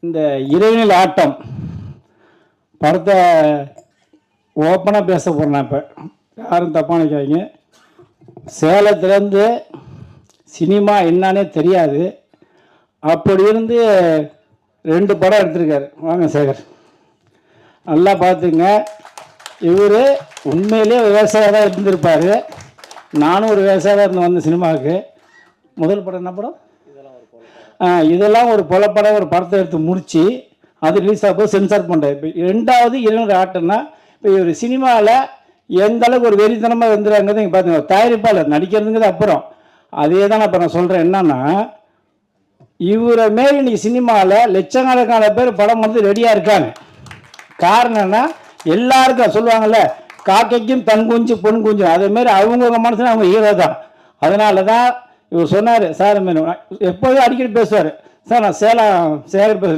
இந்த இறைநிலை ஆட்டம் படத்தை ஓப்பனாக பேச போகிறேன். இப்போ யாரும் தப்பாக நினைக்காதீங்க. சேலத்துலேருந்து சினிமா என்னானே தெரியாது. அப்படி இருந்து 2 படம் எடுத்திருக்காரு. வாங்க சேகர், நல்லா பார்த்துங்க. இவர் உண்மையிலே விவசாயம் தான் இருந்திருப்பார். நானும் ஒரு விவசாயம் தான் இருந்து வந்தேன் சினிமாவுக்கு. முதல் படம் என்ன படம்? இதெல்லாம் ஒரு பொலப்படம். ஒரு படத்தை எடுத்து முடித்து அது ரிலீஸ் ஆகும்போது சென்சார் பண்ணுறாரு. இப்போ 2வது இளைஞர் ஆட்டம்னா இப்போ ஒரு சினிமாவில் எந்த அளவுக்கு ஒரு வெறித்தனமாக வந்துடுறாங்கிறது நீங்கள் பார்த்துங்க. தயாரிப்பாளர் நடிக்கிறதுங்கிறது அப்புறம். அதே தான் இப்போ நான் சொல்கிறேன். என்னன்னா, இவரை மாரி இன்னைக்கு சினிமாவில் லட்சக்கணக்கான பேர் படம் வந்து ரெடியாக இருக்காங்க. காரணம் என்ன? எல்லாருக்கும் சொல்லுவாங்கள்ல, காக்கைக்கும் தன் குஞ்சு பொன் குஞ்சு, அதேமாரி அவங்கவுங்க மனசுல அவங்க ஹீரோ தான். அதனால தான் இவர் சொன்னார். சார் எப்போதும் அடிக்கடி பேசுவார். சார் நான் சேகர் பேசுகிறேன்.